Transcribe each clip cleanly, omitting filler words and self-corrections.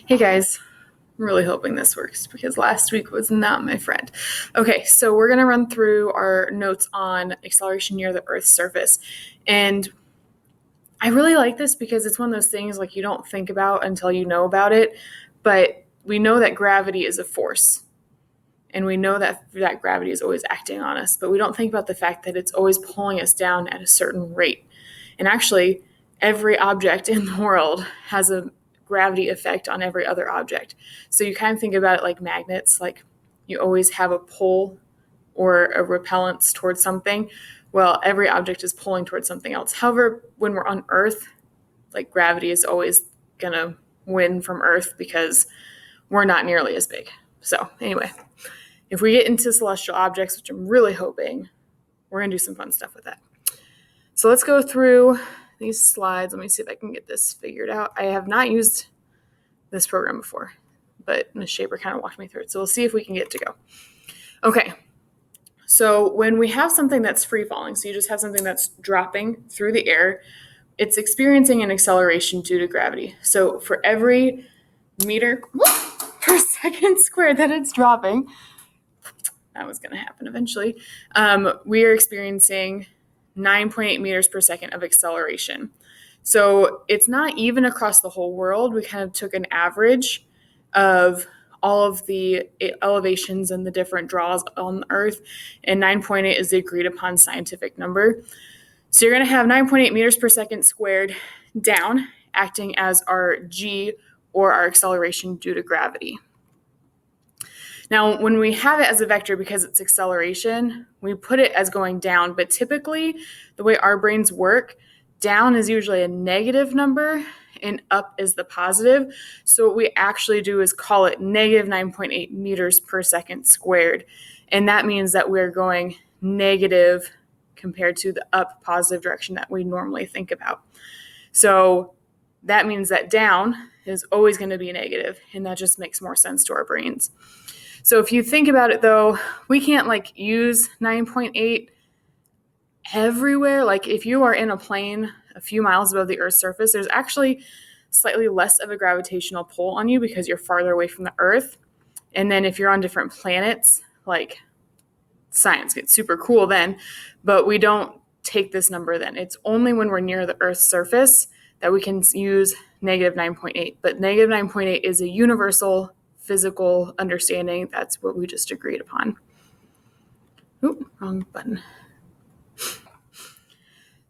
Hey guys, I'm really hoping this works because last week was not my friend. Okay, so we're going to run through our notes on acceleration near the Earth's surface. And I really like this because it's one of those things like you don't think about until you know about it, but we know that gravity is a force. And we know that gravity is always acting on us, but we don't think about the fact that it's always pulling us down at a certain rate. And actually, every object in the world has a gravity effect on every other object. So you kind of think about it like magnets, like you always have a pull or a repellence towards something. Well, every object is pulling towards something else. However, when we're on Earth, like gravity is always going to win from Earth because we're not nearly as big. So, anyway, if we get into celestial objects, which I'm really hoping, we're going to do some fun stuff with that. So let's go through these slides. Let me see if I can get this figured out. I have not used this program before, but Ms. Shaper kind of walked me through it. So we'll see if we can get to go. Okay. So when we have something that's free falling, so you just have something that's dropping through the air, it's experiencing an acceleration due to gravity. So for every meter per second squared that it's dropping, that was going to happen eventually, we are experiencing 9.8 meters per second of acceleration. So it's not even across the whole world. We kind of took an average of all of the elevations and the different draws on Earth, and 9.8 is the agreed upon scientific number. So you're going to have 9.8 meters per second squared down, acting as our g, or our acceleration due to gravity. Now, when we have it as a vector because it's acceleration, we put it as going down, but typically the way our brains work, down is usually a negative number and up is the positive. So what we actually do is call it negative 9.8 meters per second squared. And that means that we're going negative compared to the up positive direction that we normally think about. So that means that down is always going to be negative, and that just makes more sense to our brains. So if you think about it, though, we can't use 9.8 everywhere. Like if you are in a plane a few miles above the Earth's surface, there's actually slightly less of a gravitational pull on you because you're farther away from the Earth. And then if you're on different planets, like science gets super cool then, but we don't take this number then. It's only when we're near the Earth's surface that we can use negative 9.8. But negative 9.8 is a universal physical understanding. That's what we just agreed upon. Oop, wrong button.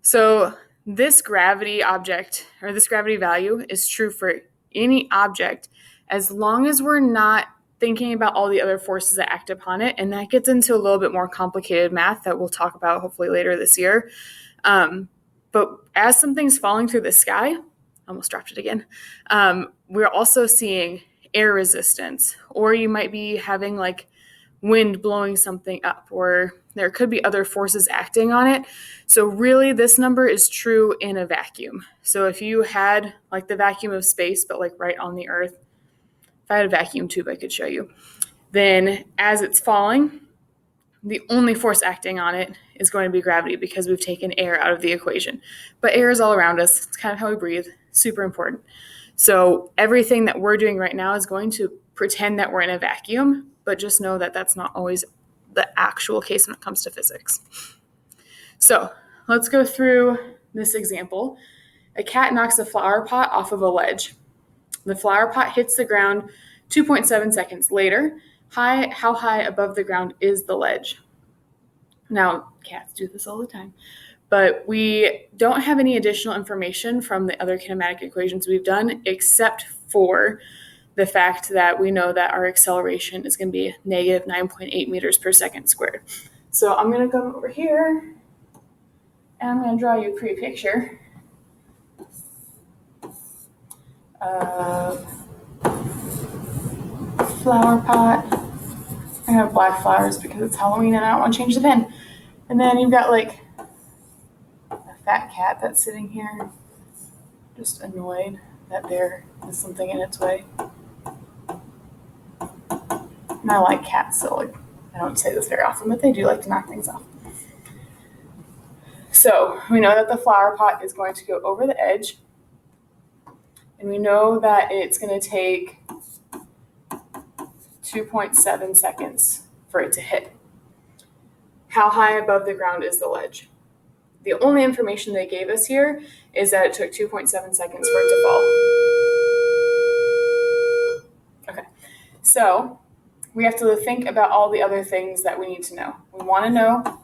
So this gravity object, or this gravity value, is true for any object as long as we're not thinking about all the other forces that act upon it. And that gets into a little bit more complicated math that we'll talk about hopefully later this year. But as something's falling through the sky, almost dropped it again, we're also seeing air resistance, or you might be having wind blowing something up, or there could be other forces acting on it. So really this number is true in a vacuum. So if you had the vacuum of space, but right on the Earth, if I had a vacuum tube I could show you, then as it's falling, the only force acting on it is going to be gravity because we've taken air out of the equation. But air is all around us. It's kind of how we breathe. Super important. So everything that we're doing right now is going to pretend that we're in a vacuum, but just know that that's not always the actual case when it comes to physics. So let's go through this example. A cat knocks a flower pot off of a ledge. The flower pot hits the ground 2.7 seconds later. How high above the ground is the ledge? Now, cats do this all the time, but we don't have any additional information from the other kinematic equations we've done, except for the fact that we know that our acceleration is going to be negative 9.8 meters per second squared. So I'm going to come over here, and I'm going to draw you a pretty picture of flower pot. I have black flowers because it's Halloween and I don't want to change the pen. And then you've got a fat cat that's sitting here, just annoyed that there is something in its way. And I like cats, so I don't say this very often, but they do like to knock things off. So we know that the flower pot is going to go over the edge, And we know that it's going to take 2.7 seconds for it to hit. How high above the ground is the ledge? The only information they gave us here is that it took 2.7 seconds for it to fall. Okay, so we have to think about all the other things that we need to know. We want to know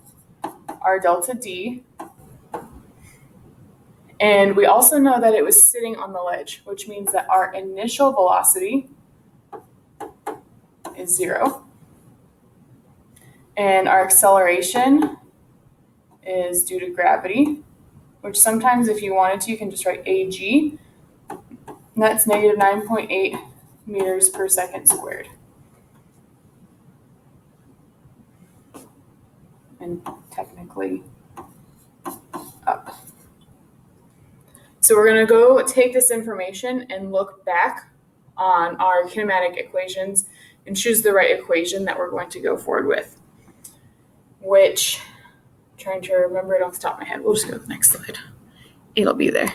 our delta D, and we also know that it was sitting on the ledge, which means that our initial velocity is 0, and our acceleration is due to gravity, which sometimes if you wanted to, you can just write AG, and that's negative 9.8 meters per second squared. And technically up. So we're going to go take this information and look back on our kinematic equations and choose the right equation that we're going to go forward with, which, I'm trying to remember it off the top of my head. We'll just go to the next slide. It'll be there.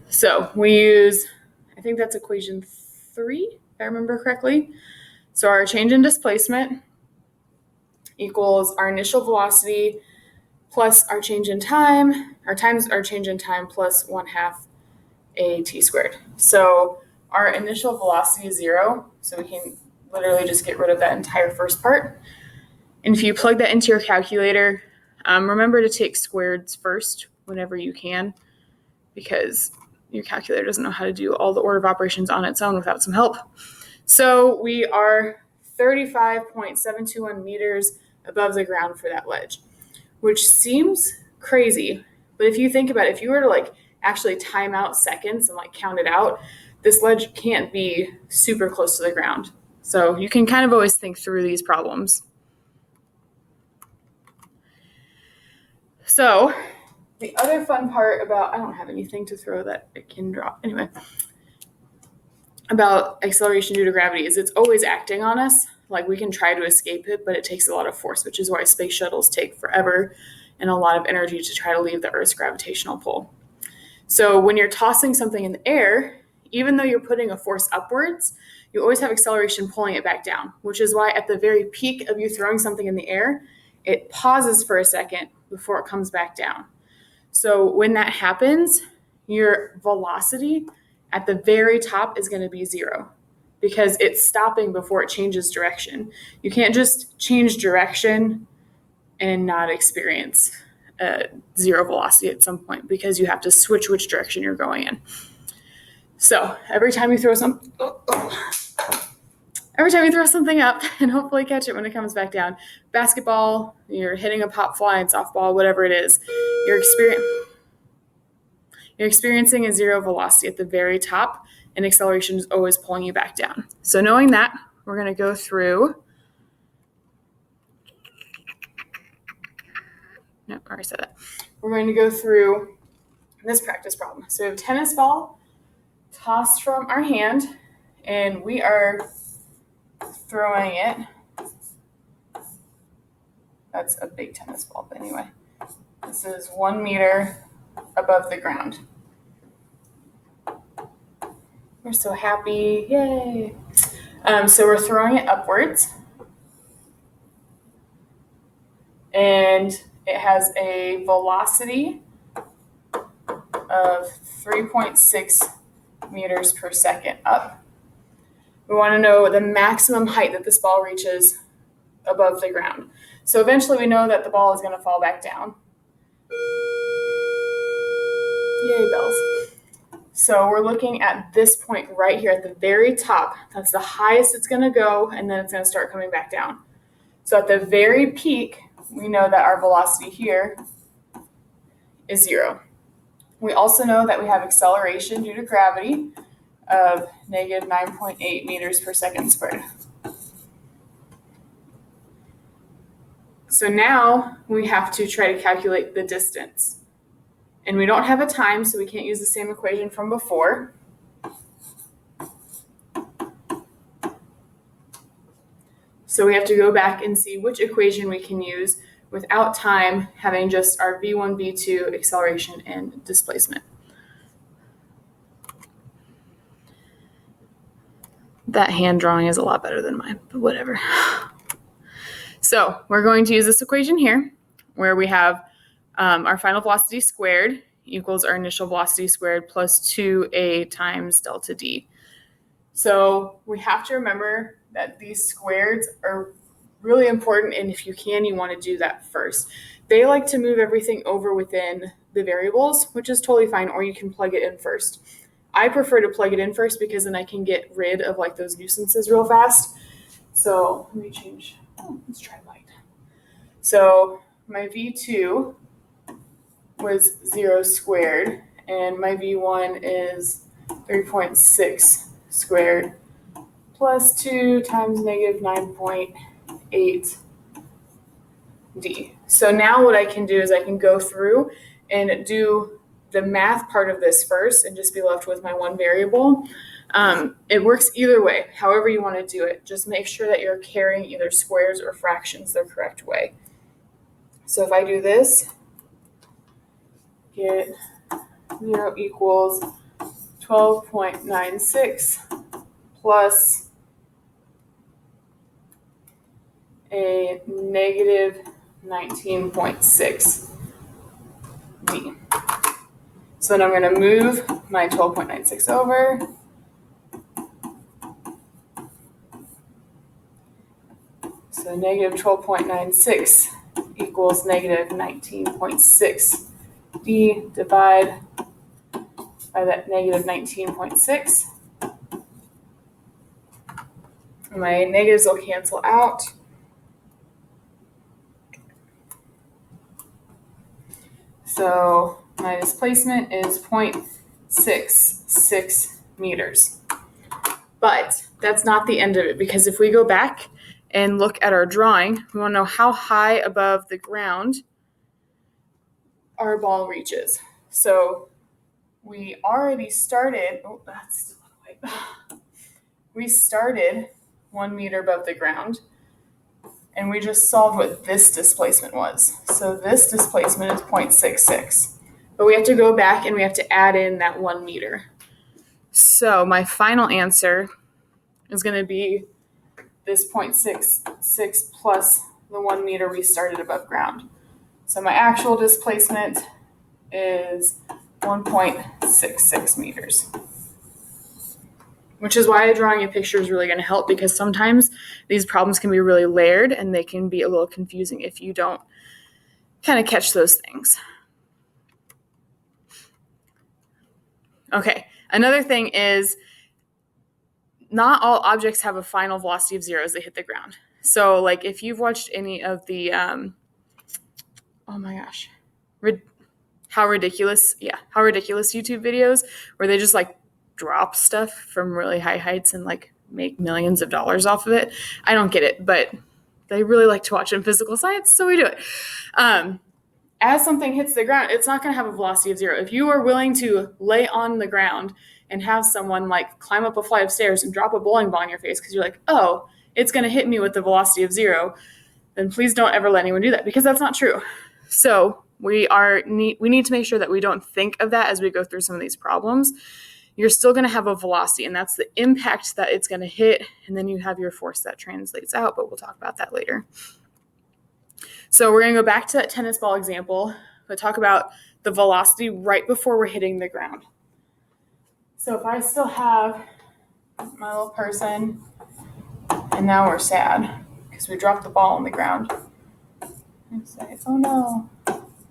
So we use, I think that's equation 3, if I remember correctly. So our change in displacement equals our initial velocity plus our change in time, our times our change in time plus 1/2 AT squared. So our initial velocity is 0, so we can literally just get rid of that entire first part. And if you plug that into your calculator, remember to take squareds first whenever you can, because your calculator doesn't know how to do all the order of operations on its own without some help. So we are 35.721 meters above the ground for that ledge, which seems crazy. But if you think about it, if you were to actually time out seconds and count it out, this ledge can't be super close to the ground. So you can kind of always think through these problems. So the other fun part about, I don't have anything to throw that it can drop. Anyway, about acceleration due to gravity is it's always acting on us. We can try to escape it, but it takes a lot of force, which is why space shuttles take forever and a lot of energy to try to leave the Earth's gravitational pull. So when you're tossing something in the air, even though you're putting a force upwards, you always have acceleration pulling it back down, which is why at the very peak of you throwing something in the air, it pauses for a second before it comes back down. So when that happens, your velocity at the very top is going to be 0 because it's stopping before it changes direction. You can't just change direction and not experience 0 velocity at some point because you have to switch which direction you're going in. So every time you throw something up and hopefully catch it when it comes back down, basketball, you're hitting a pop fly in softball, whatever it is, you're experiencing a 0 velocity at the very top, and acceleration is always pulling you back down. So knowing that, we're going to go through. No, I already said that. We're going to go through this practice problem. So we have a tennis ball tossed from our hand, and we are throwing it. That's a big tennis ball, but anyway, this is 1 meter above the ground. We're so happy, yay. So we're throwing it upwards, and it has a velocity of 3.6 meters per second up. We want to know the maximum height that this ball reaches above the ground. So eventually we know that the ball is going to fall back down. Yay, bells. So we're looking at this point right here at the very top. That's the highest it's going to go, and then it's going to start coming back down. So at the very peak, we know that our velocity here is 0. We also know that we have acceleration due to gravity of negative 9.8 meters per second squared. So now we have to try to calculate the distance. And we don't have a time, so we can't use the same equation from before. So we have to go back and see which equation we can use without time, having just our v1, v2, acceleration, and displacement. That hand drawing is a lot better than mine, but whatever. So we're going to use this equation here where we have our final velocity squared equals our initial velocity squared plus 2a times delta d. So we have to remember that these squareds are really important, and if you can, you want to do that first. They like to move everything over within the variables, which is totally fine, or you can plug it in first. I prefer to plug it in first because then I can get rid of like those nuisances real fast. So let me change. Let's try light. So my V2 was 0 squared, and my V1 is 3.6 squared plus 2 times negative 9.8 d. So now what I can do is I can go through and do the math part of this first and just be left with my one variable. It works either way, however you want to do it. Just make sure that you're carrying either squares or fractions the correct way. So if I do this, get 0 equals 12.96 plus a negative 19.6 d. So then I'm going to move my 12.96 over. So negative 12.96 equals negative 19.6 d. Divide by that negative 19.6. My negatives will cancel out. So my displacement is 0.66 meters. But that's not the end of it, because if we go back and look at our drawing, we want to know how high above the ground our ball reaches. So we already started, that's still a way. We started 1 meter above the ground, and we just solved what this displacement was. So this displacement is 0.66. But we have to go back and we have to add in that 1 meter. So my final answer is going to be this 0.66 plus the 1 meter we started above ground. So my actual displacement is 1.66 meters. Which is why drawing a picture is really going to help, because sometimes these problems can be really layered and they can be a little confusing if you don't kind of catch those things. Okay, another thing is not all objects have a final velocity of 0 as they hit the ground. So like if you've watched any of the, oh my gosh, how ridiculous YouTube videos where they just like drop stuff from really high heights and like make millions of dollars off of it. I don't get it, but they really like to watch in physical science, so we do it. As something hits the ground, it's not going to have a velocity of 0. If you are willing to lay on the ground and have someone like climb up a flight of stairs and drop a bowling ball in your face because you're like, oh, it's going to hit me with the velocity of 0, then please don't ever let anyone do that, because that's not true. So we need to make sure that we don't think of that as we go through some of these problems. You're still going to have a velocity, and that's the impact that it's going to hit, and then you have your force that translates out, but we'll talk about that later. So we're going to go back to that tennis ball example, but talk about the velocity right before we're hitting the ground. So if I still have my little person, and now we're sad because we dropped the ball on the ground, and say, oh no,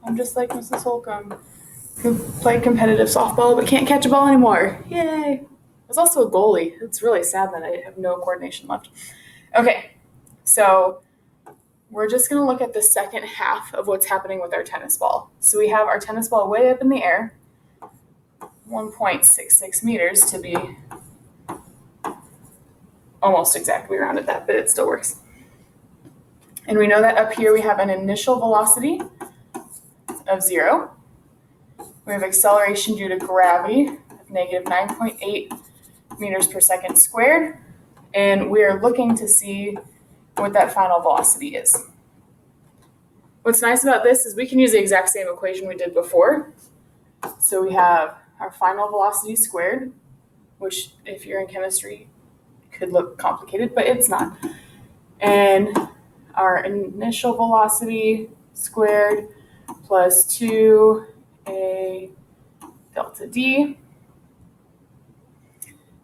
I'm just like Mrs. Holcomb, who played competitive softball but can't catch a ball anymore. Yay. I was also a goalie. It's really sad that I have no coordination left. Okay, so we're just going to look at the second half of what's happening with our tennis ball. So we have our tennis ball way up in the air, 1.66 meters to be almost exactly rounded that, but it still works. And we know that up here we have an initial velocity of 0. We have acceleration due to gravity of negative 9.8 meters per second squared. And we are looking to see what that final velocity is. What's nice about this is we can use the exact same equation we did before. So we have our final velocity squared, which if you're in chemistry could look complicated, but it's not. And our initial velocity squared plus 2a delta d.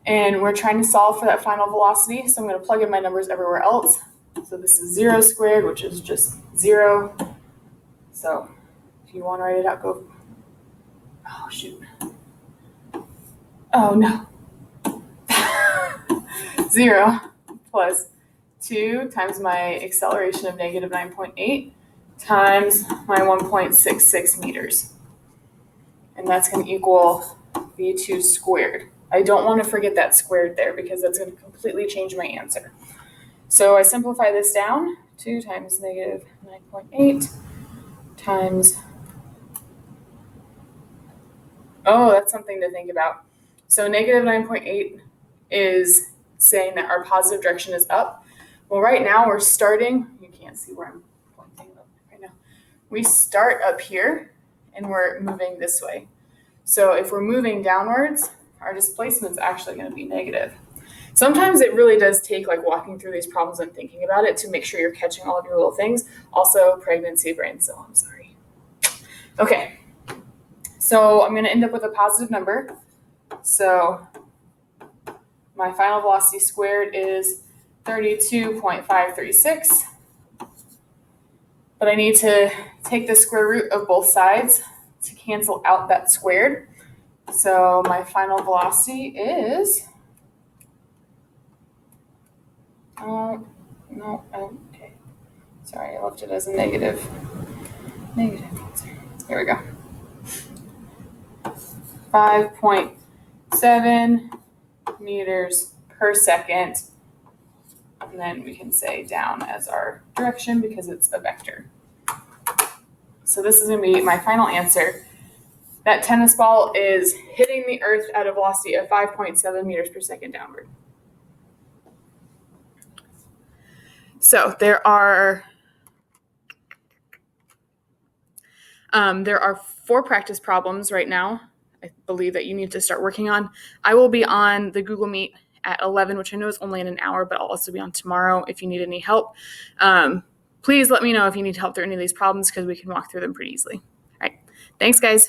And we're trying to solve for that final velocity, so I'm going to plug in my numbers everywhere else. So this is 0 squared, which is just 0. So if you want to write it out, go. Oh, shoot. Oh, no. 0 plus 2 times my acceleration of negative 9.8 times my 1.66 meters. And that's going to equal v2 squared. I don't want to forget that squared there because that's going to completely change my answer. So I simplify this down. 2 times negative 9.8 times, oh, that's something to think about. So negative 9.8 is saying that our positive direction is up. Well, right now we're starting, you can't see where I'm pointing up right now. We start up here and we're moving this way. So if we're moving downwards, our displacement is actually going to be negative. Sometimes it really does take like walking through these problems and thinking about it to make sure you're catching all of your little things. Also, pregnancy brain, so I'm sorry. Okay, so I'm going to end up with a positive number. So my final velocity squared is 32.536. But I need to take the square root of both sides to cancel out that squared. So my final velocity is, no, okay. Sorry, I left it as a negative answer. Here we go. 5.7 meters per second. And then we can say down as our direction because it's a vector. So this is going to be my final answer. That tennis ball is hitting the earth at a velocity of 5.7 meters per second downward. So there are 4 practice problems right now, I believe, that you need to start working on. I will be on the Google Meet at 11, which I know is only in an hour, but I'll also be on tomorrow if you need any help. Please let me know if you need help through any of these problems because we can walk through them pretty easily. All right. Thanks, guys.